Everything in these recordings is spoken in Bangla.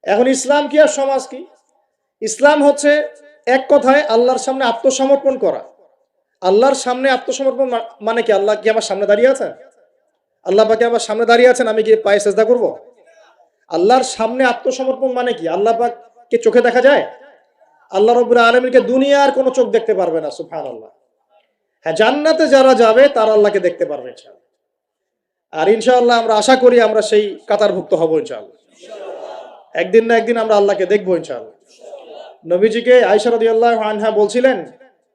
এখন ইসলাম কি আর সমাজ কি? ইসলাম হচ্ছে এক কথায় আল্লাহর সামনে আত্মসমর্পণ করা। আল্লাহর সামনে আত্মসমর্পণ মানে কি? আল্লাহ কি আমার সামনে দাঁড়িয়ে আছেন? আল্লাহ পাকে আমার সামনে দাঁড়িয়ে আছেন, আমি কি পায়ে সেজদা করব? আল্লাহর সামনে আত্মসমর্পণ মানে কি? আল্লাহ পাককে চোখে দেখা যায়? আল্লাহ রাব্বুল আলামিনকে দুনিয়ার কোনো চোখ দেখতে পারবে না, সুবহানাল্লাহ। হ্যাঁ, জান্নাতে যারা যাবে তারা আল্লাহকে দেখতে পারবে ইনশাআল্লাহ। আর ইনশাআল্লাহ আমরা আশা করি আমরা সেই কাতারভুক্ত হব ইনশাআল্লাহ। একদিন না একদিন আমরা আল্লাহকে দেখবো ইনশাআল্লাহ। নবীজিকে আয়েশা রাদিয়াল্লাহু আনহা বলছিলেন,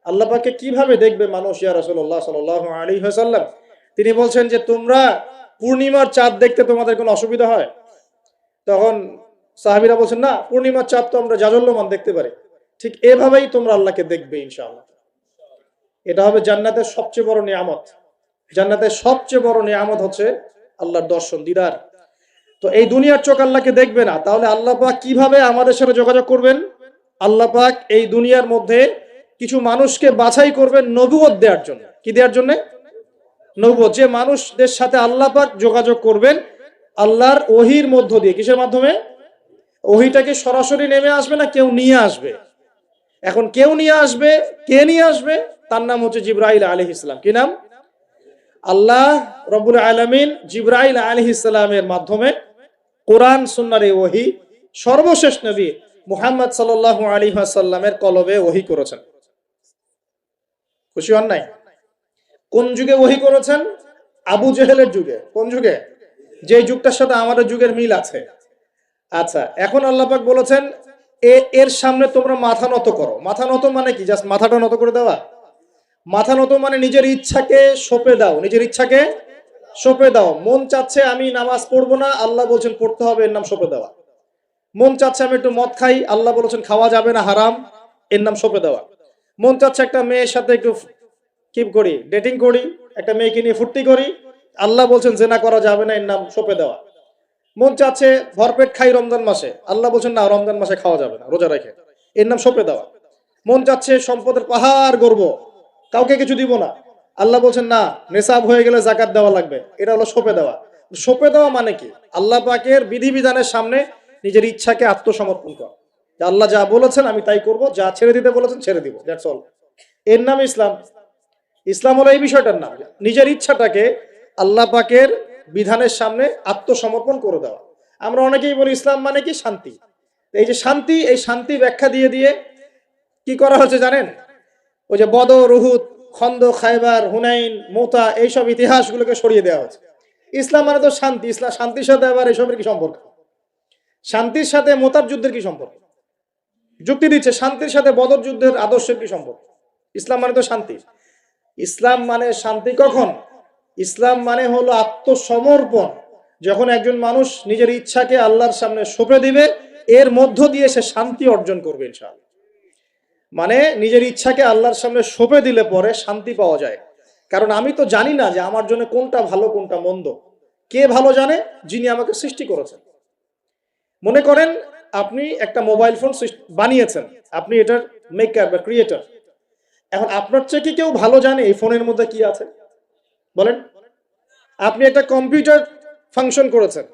আল্লাহ পাককে কিভাবে দেখবে মানুষ ইয়া রাসূলুল্লাহ সাল্লাল্লাহু আলাইহি ওয়াসাল্লাম? তিনি বলছেন যে, তোমরা পূর্ণিমার চাঁদ দেখতে তোমাদের কোনো অসুবিধা হয়? তখন সাহাবীরা বলছেন, না, পূর্ণিমার চাঁদ তো আমরা জাজল্যমান দেখতে পারি। ঠিক এভাবেই তোমরা আল্লাহকে দেখবে ইনশাআল্লাহ। এটা হবে জান্নাতের সবচেয়ে বড় নিয়ামত। জান্নাতের সবচেয়ে বড় নিয়ামত হচ্ছে আল্লাহর দর্শন, দিদার। তো এই দুনিয়ার চোখ আল্লাহকে দেখবে না, তাহলে আল্লাহ পাক কিভাবে আমাদের সাথে যোগাযোগ করবেন? আল্লাহ পাক এই দুনিয়ার মধ্যে কিছু মানুষকে বাছাই করবেন নবুয়ত দেওয়ার জন্য। কি দেওয়ার জন্য? নবুয়ত। যে মানুষদের সাথে আল্লাহ পাক যোগাযোগ করবেন আল্লাহর ওহির মধ্য দিয়ে। কিসের মাধ্যমে? ওহিটাকে সরাসরি নেমে আসবে না, কেউ নিয়ে আসবে। এখন কেউ নিয়ে আসবে, কে নিয়ে আসবে? তার নাম হচ্ছে জিবরাইল আলাইহিস সালাম। কি নাম? আল্লাহ রব্বুল আলামিন জিবরাইল আলাইহিস সালামের মাধ্যমে কোরআন সুন্নাহর এই ওহী সর্বশেষ নবী মুহাম্মদ সাল্লাল্লাহু আলাইহি ওয়াসাল্লামের কলবে ওহী করেছেন। খুশি হন নাই? কোন যুগে ওহী করেছেন? আবু জেহেলের যুগে। কোন যুগে? যে যুগটার সাথে আমাদের যুগের মিল আছে। আচ্ছা, এখন আল্লাহ পাক বলেছেন এর সামনে তোমরা মাথা নত করো। মাথা নত মানে কি? জাস্ট মাথাটা নত করে দেওয়া? মাথা নত মানে নিজের ইচ্ছাকে সঁপে দাও। নিজের ইচ্ছাকে সঁপে দাও। মন চাচ্ছে আমি নামাজ পড়বো না, আল্লাহ বলছেন পড়তে হবে, এর নাম সঁপে দেওয়া। মন চাচ্ছে আমি একটু মদ খাই, আল্লাহ বলেছেন খাওয়া যাবে না, হারাম, এর নাম সঁপে দেওয়া। মন চাচ্ছে একটা মেয়ের সাথে একটু কি করি, ডেটিং করি, একটা মেয়েকে নিয়ে ফুর্তি করি, আল্লাহ বলছেন জেনা করা যাবে না, এর নাম সঁপে দেওয়া। মন চাচ্ছে ভরপেট খাই রমজান মাসে, আল্লাহ বলছেন না, রমজান মাসে খাওয়া যাবে না, রোজা রেখে, এর নাম সঁপে দেওয়া। মন চাচ্ছে সম্পদের পাহাড় গড়বো, কাউকে কিছু দিব না, আল্লাহ বলছেন না, নেশাব হয়ে গেলে যাকাত দেওয়া লাগবে, এটা হলো সঁপে দেওয়া। সঁপে দেওয়া মানে কি? আল্লাহ পাকের বিধিবিধানের সামনে নিজের ইচ্ছাকে আত্মসমর্পণ করা। আল্লাহ যা বলেছেন আমি তাই করব, যা ছেড়ে দিতে বলেছেন ছেড়ে দিব, দ্যাটস অল। এর নাম ইসলাম। ইসলাম হলো এই বিষয়টার নাম, নিজের ইচ্ছাটাকে আল্লাহ পাকের বিধানের সামনে আত্মসমর্পণ করে দেওয়া। আমরা অনেকেই বলি ইসলাম মানে কি? শান্তি। এই যে শান্তি, এই শান্তি ব্যাখ্যা দিয়ে দিয়ে কি করা হচ্ছে জানেন? ওই যে বদর, উহুদ, খন্দক, খায়বার, হুনাইন, মুতা, এইসব ইতিহাসগুলোকে সরিয়ে দেওয়া হচ্ছে। ইসলাম মানে তো শান্তি। ইসলাম শান্তির সাথে আবার এসবের কি সম্পর্ক? শান্তির সাথে মুতার যুদ্ধের কি সম্পর্ক? যুক্তি দিচ্ছে শান্তির সাথে বদর যুদ্ধের আদর্শের কি সম্পর্ক? ইসলাম মানে তো শান্তি। ইসলাম মানে শান্তি কখন? ইসলাম মানে হলো আত্মসমর্পণ। যখন একজন মানুষ নিজের ইচ্ছাকে আল্লাহর সামনে সঁপে দিবে, এর মধ্য দিয়ে সে শান্তি অর্জন করবে ইনশাআল্লাহ। মানে নিজের ইচ্ছাকে আল্লাহর সামনে সঁপে দিলে পরে শান্তি পাওয়া যায়। কারণ আমি তো জানি না যে আমার জন্য কোনটা ভালো কোনটা মন্দ। কে ভালো জানে? যিনি আমাকে সৃষ্টি করেছেন। মনে করেন আপনি একটা মোবাইল ফোন বানিয়েছেন, আপনি এটার মেকার বা ক্রিয়েটর। এখন আপনার চেয়ে কি কেউ ভালো জানে এই ফোনের মধ্যে কি আছে? বলেন। আপনি একটা কম্পিউটার ফাংশন করেছেন,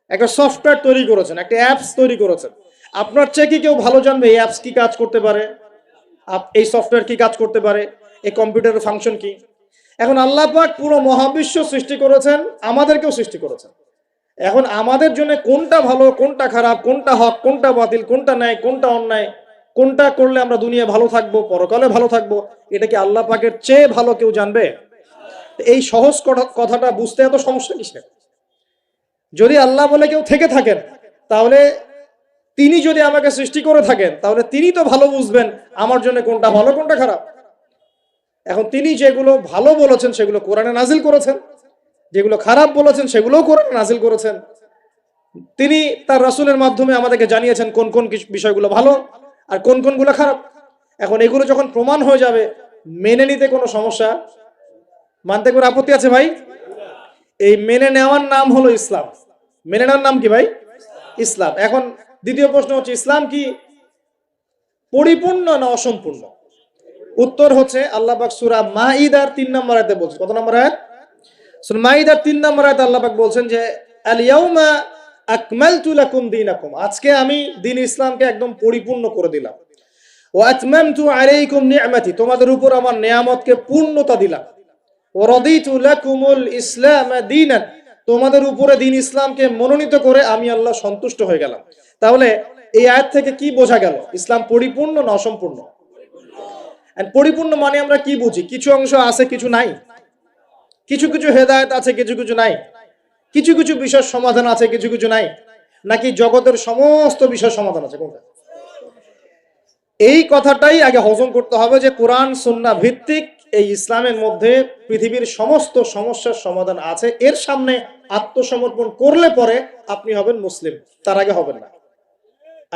একটা সফটওয়্যার তৈরি করেছেন, একটা অ্যাপস তৈরি করেছেন। আপনার চেয়ে কি কেউ ভালো জানবে এই অ্যাপস কি কাজ করতে পারে, এই সফটওয়্যার কি কাজ করতে পারে, এই কম্পিউটারের ফাংশন কি? এখন আল্লাহ পাক পুরো মহাবিশ্ব সৃষ্টি করেছেন, আমাদেরকেও সৃষ্টি করেছেন। এখন আমাদের জন্য কোনটা ভালো কোনটা খারাপ, কোনটা হক কোনটা বাতিল, কোনটা ন্যায় কোনটা অন্যায়, কোনটা করলে আমরা দুনিয়া ভালো থাকবো, পরকালে ভালো থাকবো, এটা কি আল্লাহ পাকের চেয়ে ভালো কেউ জানবে? এই সহজ কথাটা বুঝতে এত সমস্যা কিসের? যদি আল্লাহ বলে কেউ থেকে থাকেন, তাহলে তিনি যদি আমাকে সৃষ্টি করে থাকেন, তাহলে তিনি তো ভালো বুঝবেন আমার জন্য কোনটা ভালো কোনটা খারাপ। এখন তিনি যেগুলো ভালো বলেছেন সেগুলো কোরআনে নাজিল করেছেন, যেগুলো খারাপ বলেছেন সেগুলোও কোরআনে নাজিল করেছেন। তিনি তার রাসূলের মাধ্যমে আমাদেরকে জানিয়েছেন কোন কোন বিষয়গুলো ভালো আর কোন কোনগুলো খারাপ। এখন এগুলো যখন প্রমাণ হয়ে যাবে, মেনে নিতে কোনো সমস্যা, মানতে কোনো আপত্তি আছে ভাই? এই মেনে নেওয়ার নাম হলো ইসলাম। মেনে নেওয়ার নাম কি ভাই? ইসলাম। এখন দ্বিতীয় প্রশ্ন হচ্ছে, ইসলাম কি পরিপূর্ণ না অসম্পূর্ণ? উত্তর হচ্ছে আল্লাহ পাক সূরা মাইদার 3 নম্বর আয়াতে বলছেন। কত নম্বর আয়াত? সূরা মাইদার 3 নম্বর আয়াতে আল্লাহ পাক বলছেন যে আল ইয়াউমা আকমালতু লাকুম দীনাকুম, আজকে আমি দ্বীন ইসলামকে একদম পরিপূর্ণ করে দিলাম। ওয়া আতমামতু আলাইকুম নি'মাতি, তোমাদের উপর আমার নিয়ামতকে পূর্ণতা দিলাম। ওয়া রাদিতু লাকুমুল ইসলাম দীনান, তোমাদের উপরে দ্বীন ইসলামকে মনোনীত করে আমি আল্লাহ সন্তুষ্ট হয়ে গেলাম। তাহলে এই আয়াত থেকে কি বোঝা গেল? ইসলাম পরিপূর্ণ না অসম্পূর্ণ? পরিপূর্ণ মানে আমরা কি বুঝি? কিছু অংশ আছে, কিছু নাই, কিছু কিছু হেদায়েত আছে, কিছু কিছু নাই, কিছু কিছু বিষয় সমাধান আছে, কিছু কিছু নাই, নাকি জগতের সমস্ত বিষয় সমাধান আছে? কোনটা? এই কথাটাই আগে হজম করতে হবে যে কোরআন সুন্নাহ ভিত্তিক এই ইসলামের মধ্যে পৃথিবীর সমস্ত সমস্যার সমাধান আছে। এর সামনে আত্মসমর্পণ করলে পরে আপনি হবেন মুসলিম, তার আগে হবেন না।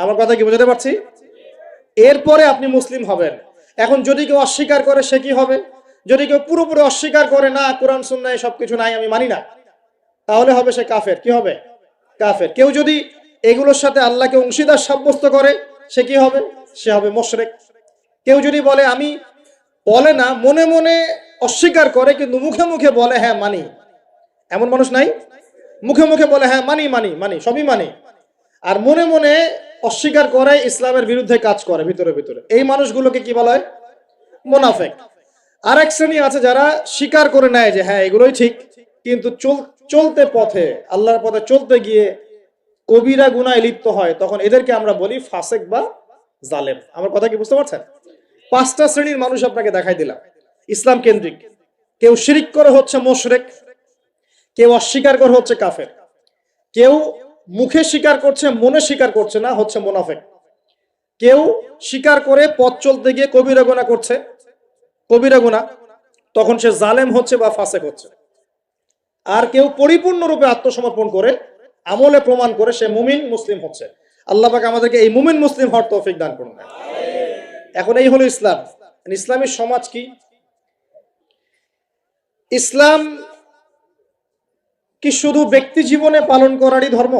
আমার কথা কি বুঝতে পারছি? এরপরে আপনি মুসলিম হবেন। এখন যদি কেউ অস্বীকার করে সে কি হবে? যদি কেউ পুরোপুরি অস্বীকার করে, না কোরআন সুন্নাহ সবকিছু নাই, আমি মানি না, তাহলে হবে সে কাফের। কি হবে? কাফের। কেউ যদি এগুলোর সাথে আল্লাহকে অংশীদার সাব্যস্ত করে সে কি হবে? সে হবে মুশরিক। কেউ যদি বলে, আমি বলে না, মনে মনে অস্বীকার করে কিন্তু মুখে মুখে বলে হ্যাঁ মানি, এমন মানুষ নাই? মুখে মুখে বলে হ্যাঁ মানি মানি মানি সবই মানি, আর মনে মনে অস্বীকার করে, ইসলামের বিরুদ্ধে কাজ করে ভিতরে ভিতরে, এই মানুষগুলোকে কি বলা হয়? মুনাফিক। আর এক শ্রেণী আছে যারা স্বীকার করে নেয় যে হ্যাঁ এগুলোই ঠিক, কিন্তু চলতে পথে, আল্লাহর পথে চলতে গিয়ে কবিরা গুনাহে লিপ্ত হয়, তখন এদেরকে আমরা বলি ফাসিক বা জালেম। আমার কথা কি বুঝতে পারছেন? পাঁচটা শ্রেণীর মানুষ আপনাকে দেখাই দিলাম ইসলাম কেন্দ্রিক। কেউ শিরিক করে হচ্ছে মুশরিক, কেউ অস্বীকার করে হচ্ছে কাফের, কেউ মুখে স্বীকার করছে মনে স্বীকার করছে না, হচ্ছে মুনাফিক, কেউ স্বীকার করে পথ চলতে গিয়ে কবিরা গুনাহ করছে, কবিরা গুনাহ, তখন সে জালেম হচ্ছে বা ফাসিক হচ্ছে। আর কেউ পরিপূর্ণরূপে আত্মসমর্পণ করে আমলে প্রমাণ করে সে মুমিন মুসলিম হচ্ছে। আল্লাহ পাক আমাদেরকে এই মুমিন মুসলিম হওয়ার তৌফিক দান করুন। এখন এই হলো ইসলাম। ইসলামী সমাজ কি? ইসলাম কি শুধু ব্যক্তি জীবনে পালন করারই ধর্ম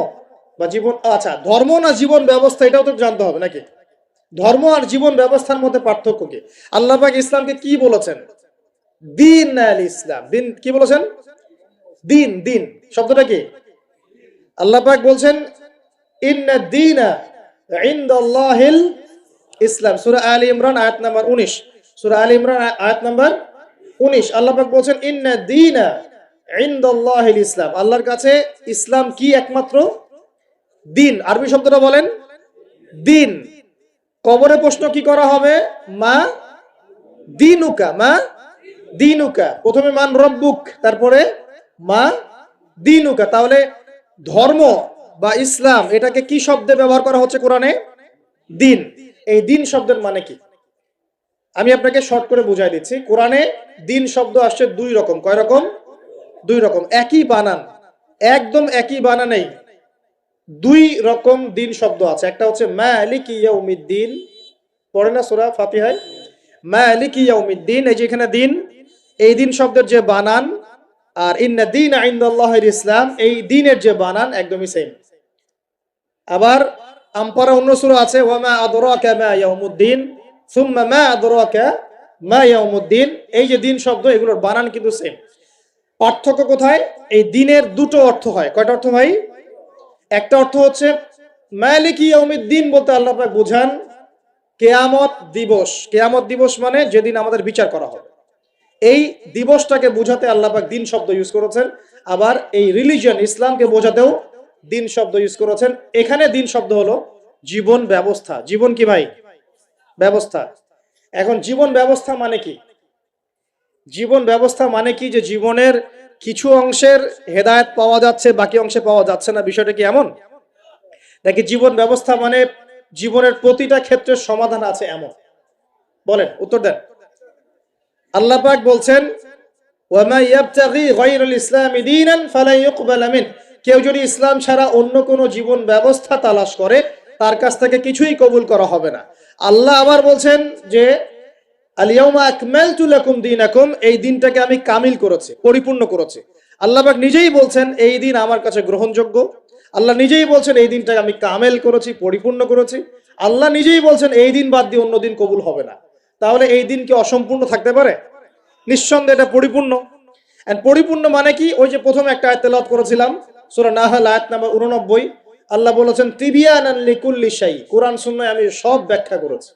বা জীবন? আচ্ছা, ধর্ম না জীবন ব্যবস্থা, এটাও তো জানতে হবে নাকি? ধর্ম আর জীবন ব্যবস্থার মধ্যে পার্থক্য কি? আল্লাহ পাক ইসলামকে কি বলেছেন? দিন আল ইসলাম। দিন কি বলেছেন? দিন। দিন শব্দটা কি? আল্লাহ পাক বলছেন ইন্না দীনা ইনদাল্লাহিল ইসলাম। সূরা আলে ইমরান আয়াত নাম্বার 19। সূরা আলে ইমরান আয়াত নাম্বার 19 আল্লাহ পাক বলছেন ইন্না দীনা ইনদাল্লাহিল ইসলাম। আল্লাহর কাছে ইসলাম কি? একমাত্র দিন। আরবি শব্দটা বলেন, দিন। কবরে প্রশ্ন কি করা হবে? মা দীনুকা, মা দীনুকা। প্রথমে মান রব্বুক, তারপরে মা দীনুকা। তাহলে ধর্ম বা ইসলাম এটাকে কি শব্দে ব্যবহার করা হচ্ছে কোরআনে? দিন। এই দিন শব্দের মানে কি আমি আপনাকে শর্ট করে বুঝাই দিচ্ছি। কোরআনে দিন শব্দ আসছে দুই রকম। কয় রকম? দুই রকম। একই বানান, একদম একই বানানেই দুই রকম দিন শব্দ আছে। একটা হচ্ছে মালিকি ইয়াউমিদ্দিন, পড়ে না সূরা ফাতিহায় মালিকি ইয়াউমিদ্দিন, এই যে এখানে দিন, এই দিন শব্দের যে বানান আর ইন্না দীনা ইনদাল্লাহিল ইসলাম, এই দিনের যে বানান একদমই সেম। আবার আমপারা অন্য সূরা আছে ওয়া মা আদরাকা মা ইয়াউমুদ্দিন সুম্মা মা আদরাকা মা ইয়াউমুদ্দিন, এই যে দিন শব্দ এগুলোর বানান কিন্তু সেম। পার্থক্য কোথায়? এই দিনের দুটো অর্থ হয়। কয়টা অর্থ ভাই? একটা অর্থ হচ্ছে মালিকি ইয়াউমিদ্দিন বলতে আল্লাহ পাক বোঝান কিয়ামত দিবস। কিয়ামত দিবস মানে যেদিন আমাদের বিচার করা হবে, এই দিবসটাকে বোঝাতে আল্লাহ পাক দিন শব্দ ইউজ করেছেন। আবার এই রিলিজিয়ন ইসলামকে বোঝাতেও দিন শব্দ ইউজ করেছেন। এখানে দিন শব্দ হলো জীবন ব্যবস্থা। জীবন কি ভাই? ব্যবস্থা। এখন জীবন ব্যবস্থা মানে কি? জীবন ব্যবস্থা মানে কি? যে জীবনের কিছু অংশের হেদায়েত পাওয়া যাচ্ছে, বাকি অংশে পাওয়া যাচ্ছে না, বিষয়টা কি এমন? নাকি জীবন ব্যবস্থা মানে জীবনের প্রতিটা ক্ষেত্রের সমাধান আছে এমন? বলেন, উত্তর দেন। আল্লাহ পাক বলছেন ওয়ামা ইয়াবতাগি গায়রাল ইসলামি দীনান ফালা ইউকবালা মিন, কেউ যদি ইসলাম ছাড়া অন্য কোনো জীবন ব্যবস্থা তালাশ করে তার কাছ থেকে কিছুই কবুল করা হবে না। আল্লাহ আবার বলছেন যে আল ইয়াউমা আকমালতু লাকুম দীনাকুম, এই দিনটাকে আমি কামিল করেছি, পরিপূর্ণ করেছি। আল্লাহ পাক নিজেই বলছেন এই দিন আমার কাছে গ্রহণযোগ্য। আল্লাহ নিজেই বলছেন এই দিনটাকে আমি কামেল করেছি, পরিপূর্ণ করেছি। আল্লাহ নিজেই বলছেন এই দিন বাদ দিয়ে অন্য দিন কবুল হবে না। তাহলে এই দিন কি অসম্পূর্ণ থাকতে পারে? নিঃসন্দেহে এটা পরিপূর্ণ। এন্ড পরিপূর্ণ মানে কি? ওই যে প্রথমে একটা আয়াত তেলাওয়াত করেছিলাম সূরা নাহল আয়াত নাম্বার 89 আল্লাহ বলেছেন তিবিয়ানান লিকুল্লি শাই, কোরআন সুন্নাহয় আমি সব ব্যাখ্যা করেছি।